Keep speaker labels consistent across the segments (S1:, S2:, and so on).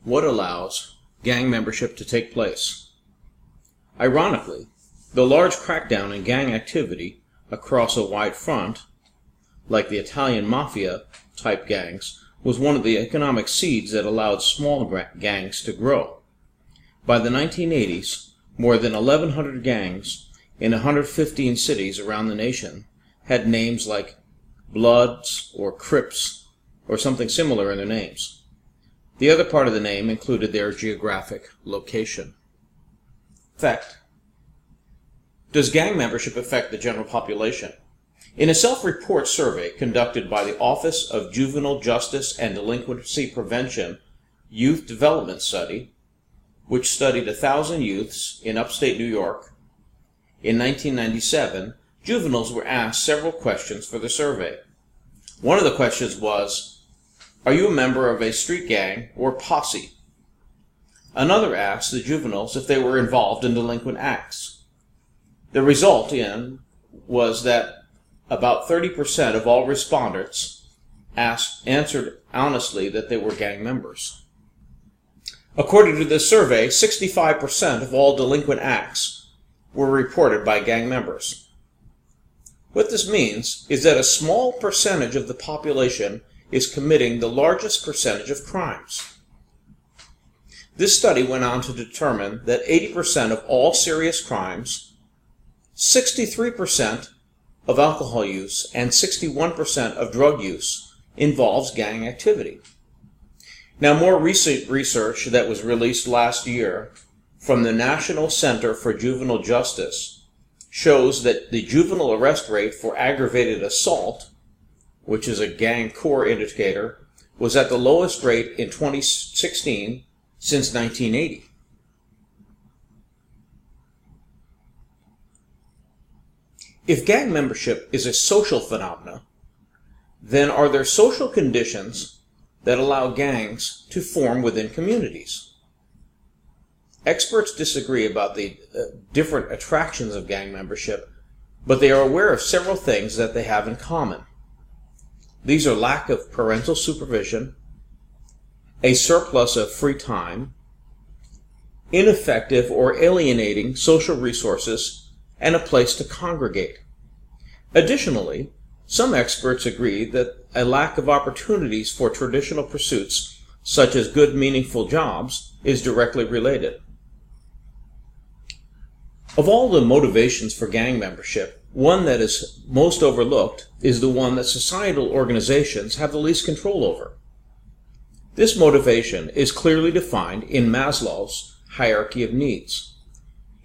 S1: what allows gang membership to take place. Ironically, the large crackdown in gang activity across a wide front, like the Italian mafia-type gangs, was one of the economic seeds that allowed small gangs to grow. By the 1980s, more than 1,100 gangs in 115 cities around the nation had names like Bloods or Crips or something similar in their names. The other part of the name included their geographic location. Fact: does gang membership affect the general population? In a self-report survey conducted by the Office of Juvenile Justice and Delinquency Prevention Youth Development Study, which studied 1,000 youths in upstate New York, in 1997, juveniles were asked several questions for the survey. One of the questions was, "Are you a member of a street gang or posse?" Another asked the juveniles if they were involved in delinquent acts. The result was that about 30% of all respondents answered honestly that they were gang members. According to this survey, 65% of all delinquent acts were reported by gang members. What this means is that a small percentage of the population is committing the largest percentage of crimes. This study went on to determine that 80% of all serious crimes, 63% of alcohol use, and 61% of drug use involves gang activity. Now, more recent research that was released last year from the National Center for Juvenile Justice shows that the juvenile arrest rate for aggravated assault, which is a gang core indicator, was at the lowest rate in 2016 since 1980. If gang membership is a social phenomenon, then are there social conditions that allow gangs to form within communities? Experts disagree about the different attractions of gang membership, but they are aware of several things that they have in common. These are lack of parental supervision, a surplus of free time, ineffective or alienating social resources, and a place to congregate. Additionally, some experts agree that a lack of opportunities for traditional pursuits, such as good, meaningful jobs, is directly related. Of all the motivations for gang membership, one that is most overlooked is the one that societal organizations have the least control over. This motivation is clearly defined in Maslow's hierarchy of needs.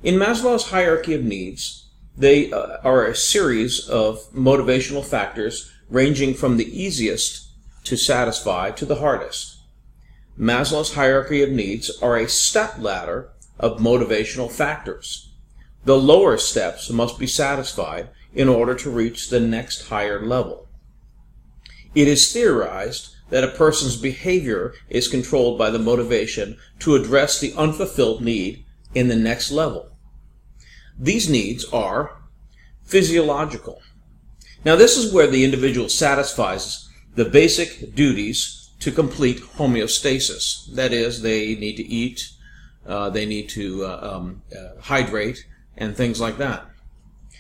S1: In Maslow's hierarchy of needs, they are a series of motivational factors ranging from the easiest to satisfy to the hardest. Maslow's hierarchy of needs are a stepladder of motivational factors. The lower steps must be satisfied in order to reach the next higher level. It is theorized that a person's behavior is controlled by the motivation to address the unfulfilled need in the next level. These needs are physiological. Now, this is where the individual satisfies the basic duties to complete homeostasis. That is, they need to eat, they need to hydrate, and things like that.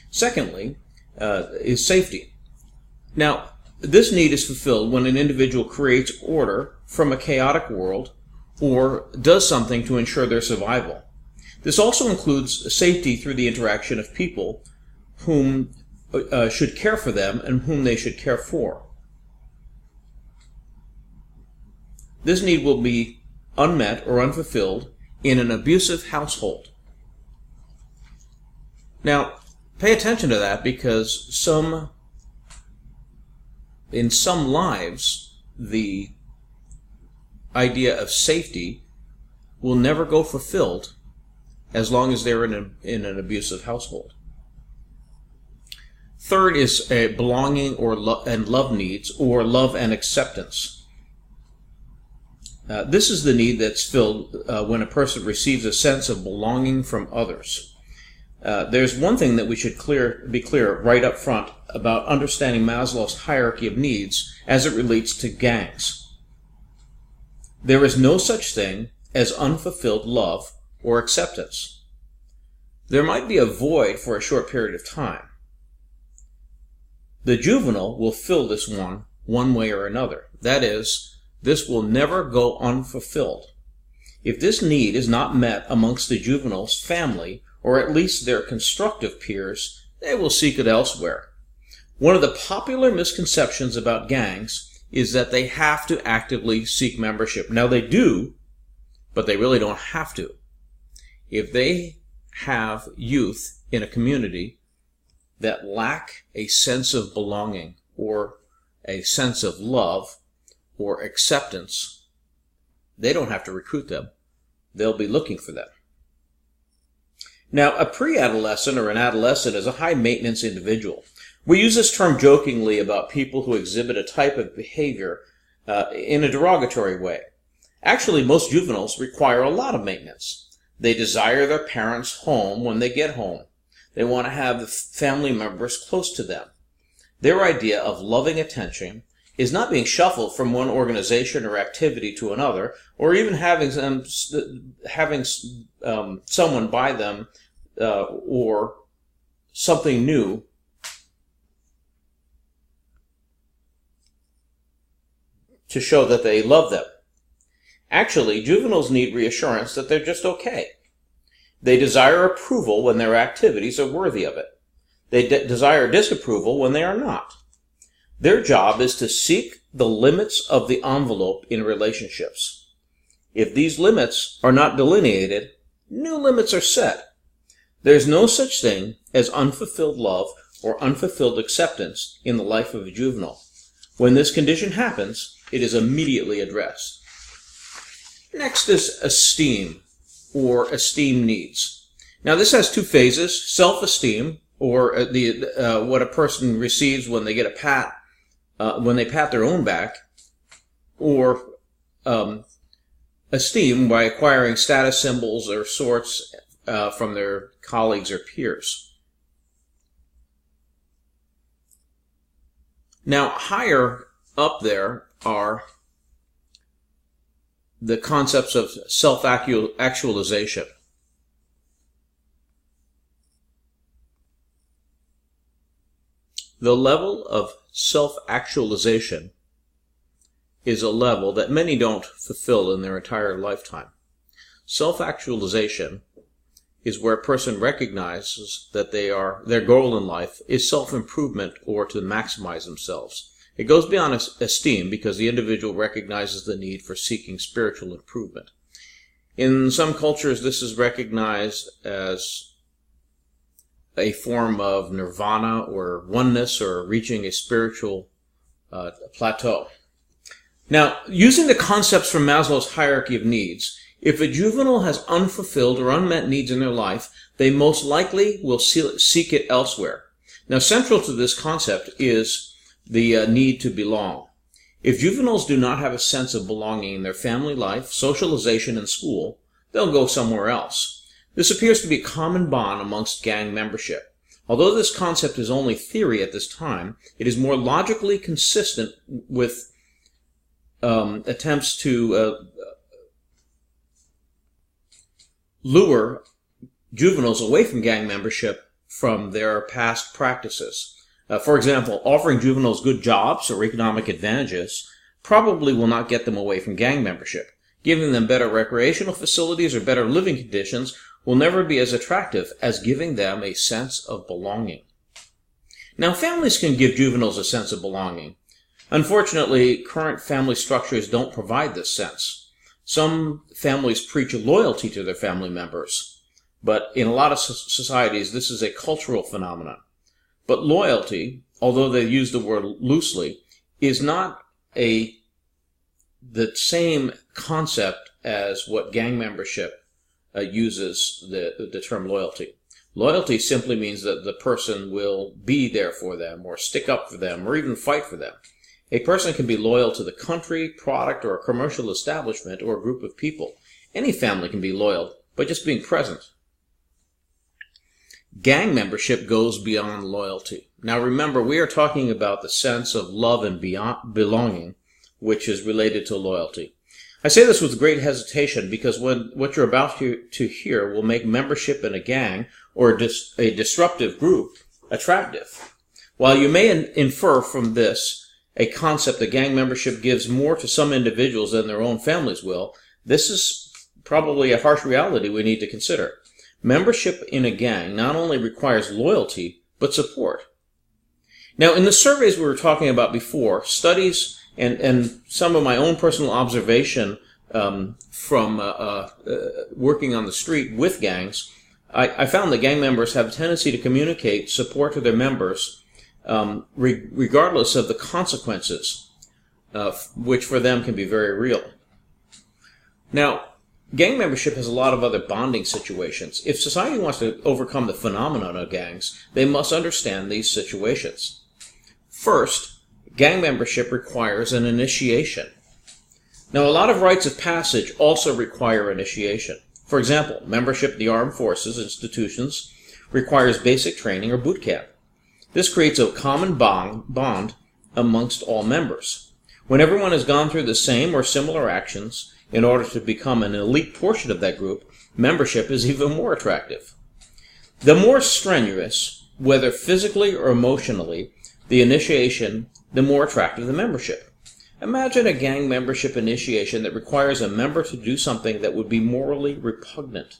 S1: Secondly, is safety. Now, this need is fulfilled when an individual creates order from a chaotic world or does something to ensure their survival. This also includes safety through the interaction of people whom should care for them and whom they should care for. This need will be unmet or unfulfilled in an abusive household. Now, pay attention to that, because in some lives, the idea of safety will never go fulfilled as long as they're in an abusive household. Third is a belonging and love needs, or love and acceptance. This is the need that's filled when a person receives a sense of belonging from others. There's one thing that we should be clear right up front about understanding Maslow's hierarchy of needs as it relates to gangs. There is no such thing as unfulfilled love or acceptance. There might be a void for a short period of time. The juvenile will fill this one way or another. That is, this will never go unfulfilled. If this need is not met amongst the juvenile's family, or at least their constructive peers, they will seek it elsewhere. One of the popular misconceptions about gangs is that they have to actively seek membership. Now they do, but they really don't have to. If they have youth in a community that lack a sense of belonging or a sense of love or acceptance, they don't have to recruit them. They'll be looking for them. Now, a pre-adolescent or an adolescent is a high-maintenance individual. We use this term jokingly about people who exhibit a type of behavior in a derogatory way. Actually, most juveniles require a lot of maintenance. They desire their parents' home when they get home. They want to have the family members close to them. Their idea of loving attention is not being shuffled from one organization or activity to another, or even having someone buy them or something new to show that they love them. Actually, juveniles need reassurance that they're just okay. They desire approval when their activities are worthy of it. They desire disapproval when they are not. Their job is to seek the limits of the envelope in relationships. If these limits are not delineated, new limits are set. There's no such thing as unfulfilled love or unfulfilled acceptance in the life of a juvenile. When this condition happens, it is immediately addressed. Next is esteem or esteem needs. Now this has two phases: self-esteem, or what a person receives when they get a pat, when they pat their own back, or esteem by acquiring status symbols or sorts from their colleagues or peers. Now, higher up there are the concepts of self-actualization. The level of self-actualization is a level that many don't fulfill in their entire lifetime. Self-actualization is where a person recognizes that their goal in life is self-improvement or to maximize themselves. It goes beyond esteem because the individual recognizes the need for seeking spiritual improvement. In some cultures, this is recognized as a form of nirvana or oneness or reaching a spiritual plateau. Now, using the concepts from Maslow's hierarchy of needs, if a juvenile has unfulfilled or unmet needs in their life, they most likely will seek it elsewhere. Now, central to this concept is the need to belong. If juveniles do not have a sense of belonging in their family life, socialization, and school, they'll go somewhere else. This appears to be a common bond amongst gang membership. Although this concept is only theory at this time, it is more logically consistent with attempts to lure juveniles away from gang membership from their past practices. For example, offering juveniles good jobs or economic advantages probably will not get them away from gang membership. Giving them better recreational facilities or better living conditions will never be as attractive as giving them a sense of belonging. Now, families can give juveniles a sense of belonging. Unfortunately, current family structures don't provide this sense. Some families preach loyalty to their family members, but in a lot of societies, this is a cultural phenomenon. But loyalty, although they use the word loosely, is not the same concept as what gang membership uses the term loyalty. Loyalty simply means that the person will be there for them, or stick up for them, or even fight for them. A person can be loyal to the country, product, or a commercial establishment, or a group of people. Any family can be loyal by just being present. Gang membership goes beyond loyalty. Now remember, we are talking about the sense of love and belonging, which is related to loyalty. I say this with great hesitation because what you're about to hear will make membership in a gang or a disruptive group attractive. While you may infer from this a concept that gang membership gives more to some individuals than their own families will, this is probably a harsh reality we need to consider. Membership in a gang not only requires loyalty, but support. Now, in the surveys we were talking about before, studies and some of my own personal observation from working on the street with gangs, I found that gang members have a tendency to communicate support to their members regardless of the consequences, which for them can be very real. Now, gang membership has a lot of other bonding situations. If society wants to overcome the phenomenon of gangs, they must understand these situations. First, gang membership requires an initiation. Now, a lot of rites of passage also require initiation. For example, membership in the armed forces institutions requires basic training or boot camp. This creates a common bond amongst all members. When everyone has gone through the same or similar actions in order to become an elite portion of that group, membership is even more attractive. The more strenuous, whether physically or emotionally, the initiation, the more attractive the membership. Imagine a gang membership initiation that requires a member to do something that would be morally repugnant.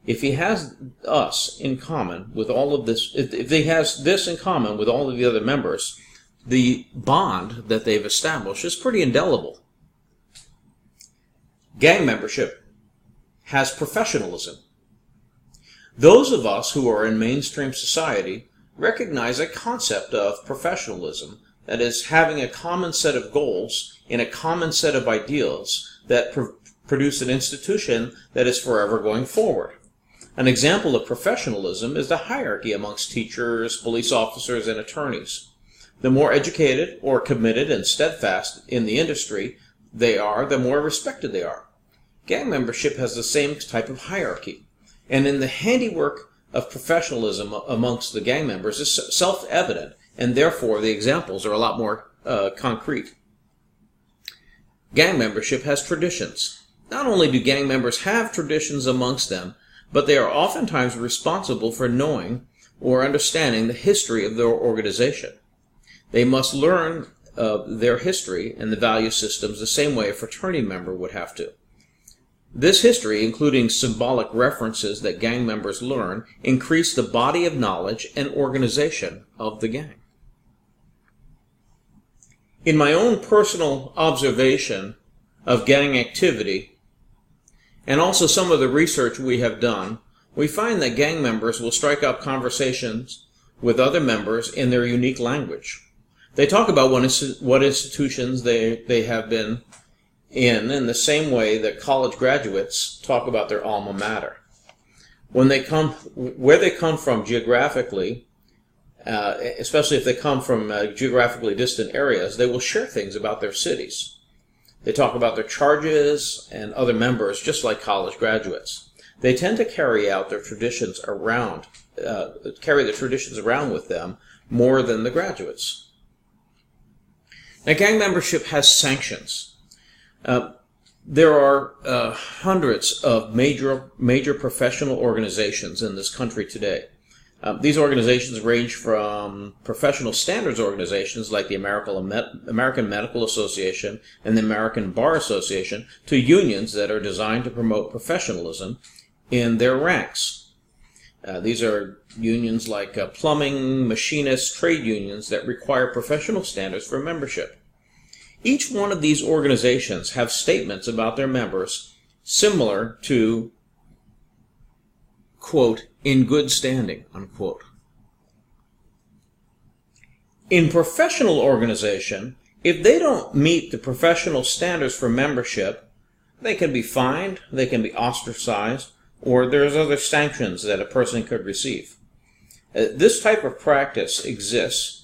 S1: If he has us in common with all of this, if he has this in common with all of the other members, the bond that they've established is pretty indelible. Gang membership has professionalism. Those of us who are in mainstream society recognize a concept of professionalism, that is, having a common set of goals in a common set of ideals that produce an institution that is forever going forward. An example of professionalism is the hierarchy amongst teachers, police officers, and attorneys. The more educated or committed and steadfast in the industry they are, the more respected they are. Gang membership has the same type of hierarchy, and in the handiwork of professionalism amongst the gang members is self-evident, and therefore the examples are a lot more concrete. Gang membership has traditions. Not only do gang members have traditions amongst them, but they are oftentimes responsible for knowing or understanding the history of their organization. They must learn their history and the value systems the same way a fraternity member would have to. This history, including symbolic references that gang members learn, increase the body of knowledge and organization of the gang. In my own personal observation of gang activity, and also some of the research we have done, we find that gang members will strike up conversations with other members in their unique language. They talk about what institutions they have been in the same way that college graduates talk about their alma mater. Where they come from geographically, especially if they come from geographically distant areas, they will share things about their cities. They talk about their charges and other members just like college graduates. They tend to carry the traditions around with them more than the graduates. Now, gang membership has sanctions. There are hundreds of major professional organizations in this country today. These organizations range from professional standards organizations like the American Medical Association and the American Bar Association to unions that are designed to promote professionalism in their ranks. These are unions like plumbing, machinists, trade unions that require professional standards for membership. Each one of these organizations have statements about their members similar to, quote, in good standing, unquote. In professional organization, if they don't meet the professional standards for membership, they can be fined, they can be ostracized, or there's other sanctions that a person could receive. This type of practice exists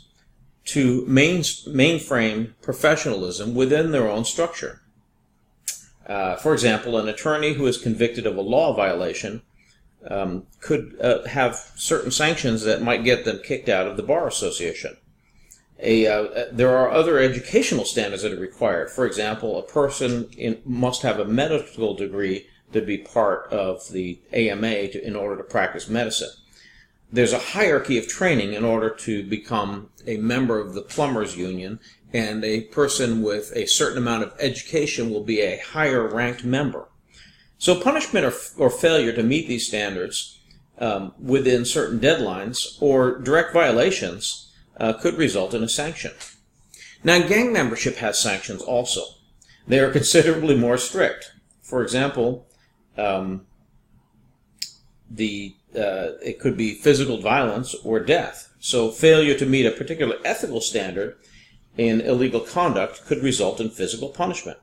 S1: to mainframe professionalism within their own structure. For example, an attorney who is convicted of a law violation could have certain sanctions that might get them kicked out of the Bar Association. There are other educational standards that are required. For example, a person must have a medical degree to be part of the AMA in order to practice medicine. There's a hierarchy of training in order to become a member of the plumbers union, and a person with a certain amount of education will be a higher ranked member. So punishment or failure to meet these standards within certain deadlines or direct violations could result in a sanction. Now, gang membership has sanctions also. They are considerably more strict. For example, it could be physical violence or death. So failure to meet a particular ethical standard in illegal conduct could result in physical punishment.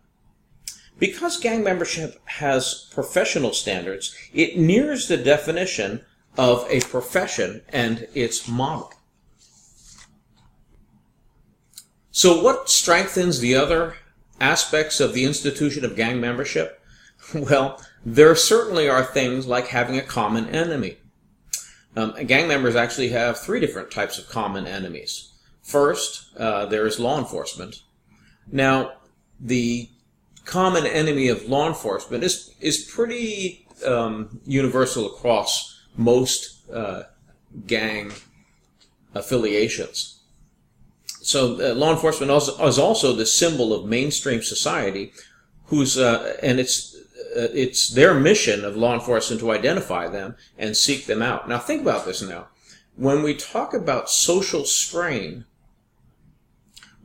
S1: Because gang membership has professional standards, it nears the definition of a profession and its model. So what strengthens the other aspects of the institution of gang membership? Well, there certainly are things like having a common enemy. Gang members actually have 3 different types of common enemies. First, there is law enforcement. Now, the common enemy of law enforcement is pretty universal across most gang affiliations. So law enforcement is also the symbol of mainstream society, and it's their mission of law enforcement to identify them and seek them out. Now think about this now. When we talk about social strain,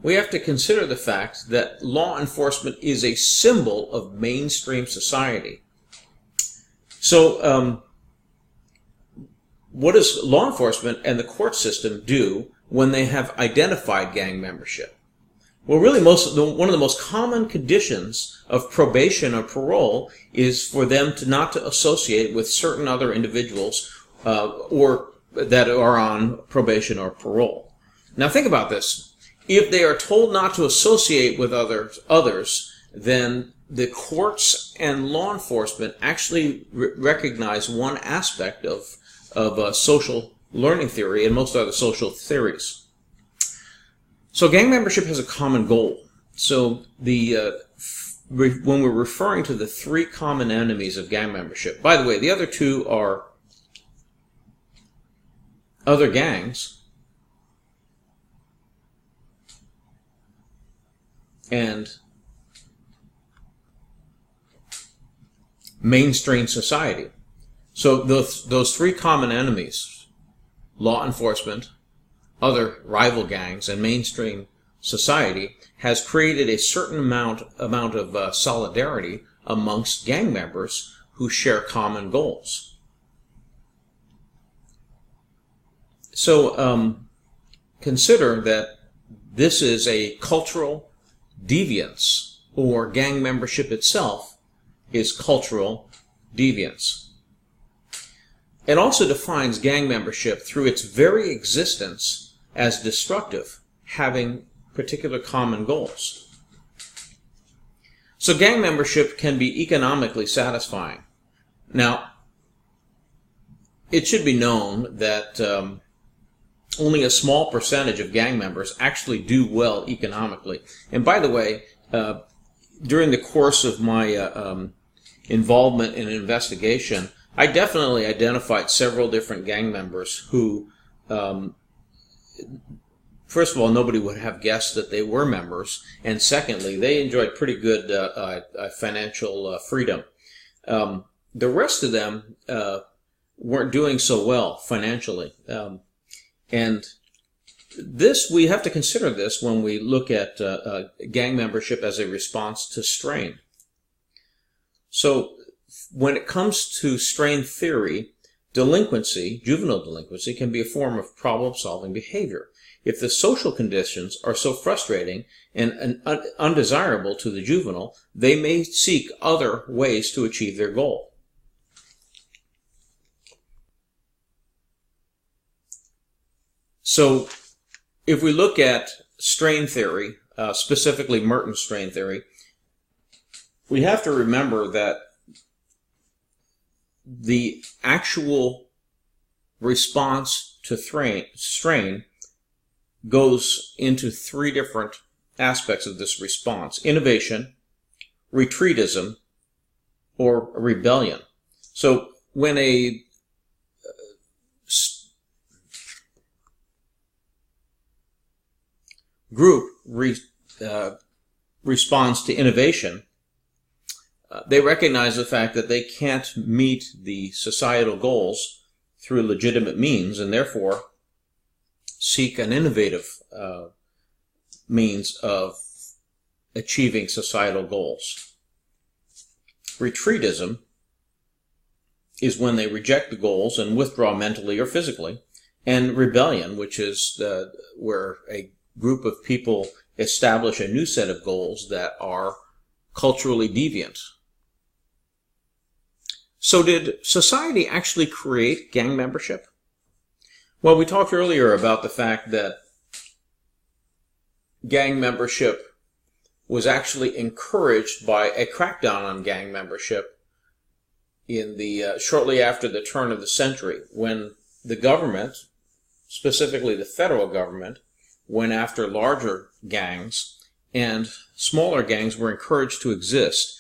S1: we have to consider the fact that law enforcement is a symbol of mainstream society. So what does law enforcement and the court system do when they have identified gang membership? Well, really, one of the most common conditions of probation or parole is for them not to associate with certain other individuals or that are on probation or parole. Now, think about this. If they are told not to associate with others, then the courts and law enforcement actually recognize one aspect of social learning theory and most other social theories. So gang membership has a common goal. So when we're referring to the 3 common enemies of gang membership, by the way, the other 2 are other gangs and mainstream society. So those 3 common enemies, law enforcement, other rival gangs, and mainstream society, has created a certain amount of solidarity amongst gang members who share common goals. So consider that this is a cultural deviance, or gang membership itself is cultural deviance. It also defines gang membership through its very existence as destructive, having particular common goals. So gang membership can be economically satisfying. Now, it should be known that only a small percentage of gang members actually do well economically. And by the way, during the course of my involvement in an investigation, I definitely identified several different gang members who, first of all, nobody would have guessed that they were members, and secondly, they enjoyed pretty good financial freedom. The rest of them weren't doing so well financially, and we have to consider this when we look at gang membership as a response to strain. So when it comes to strain theory, juvenile delinquency, can be a form of problem-solving behavior. If the social conditions are so frustrating and undesirable to the juvenile, they may seek other ways to achieve their goal. So if we look at strain theory, specifically Merton's strain theory, we have to remember that the actual response to strain goes into three different aspects of this response: innovation, retreatism, or rebellion. So when a group responds to innovation, they recognize the fact that they can't meet the societal goals through legitimate means, and therefore seek an innovative means of achieving societal goals. Retreatism is when they reject the goals and withdraw mentally or physically, and rebellion, which is where a group of people establish a new set of goals that are culturally deviant. So did society actually create gang membership? Well, we talked earlier about the fact that gang membership was actually encouraged by a crackdown on gang membership in the shortly after the turn of the century, when the government, specifically the federal government, went after larger gangs, and smaller gangs were encouraged to exist.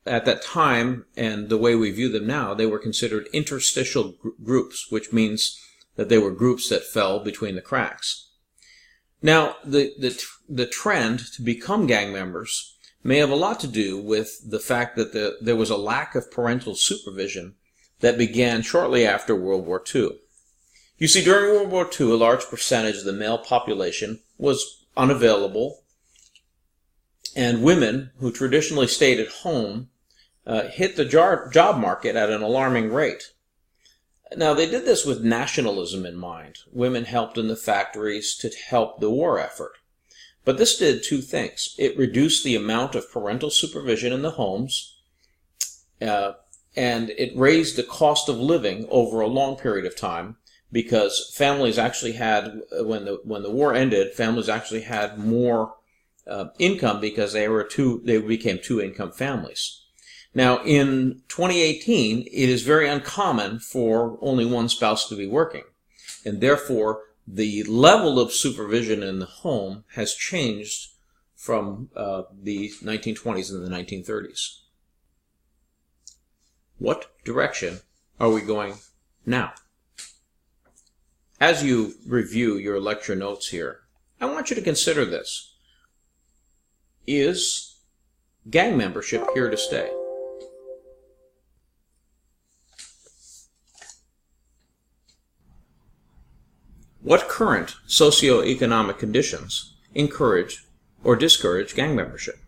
S1: At that time, and the way we view them now, they were considered interstitial groups, which means that they were groups that fell between the cracks. Now, the trend to become gang members may have a lot to do with the fact that there was a lack of parental supervision that began shortly after World War II. You see, during World War II, a large percentage of the male population was unavailable, and women who traditionally stayed at home hit the job market at an alarming rate. Now, they did this with nationalism in mind. Women helped in the factories to help the war effort. But this did two things. It reduced the amount of parental supervision in the homes, and it raised the cost of living over a long period of time, because families actually had, when the war ended, families actually had more income because they became two-income families. Now, in 2018, it is very uncommon for only one spouse to be working, and therefore the level of supervision in the home has changed from the 1920s and the 1930s. What direction are we going now? As you review your lecture notes here, I want you to consider this. Is gang membership here to stay? What current socioeconomic conditions encourage or discourage gang membership?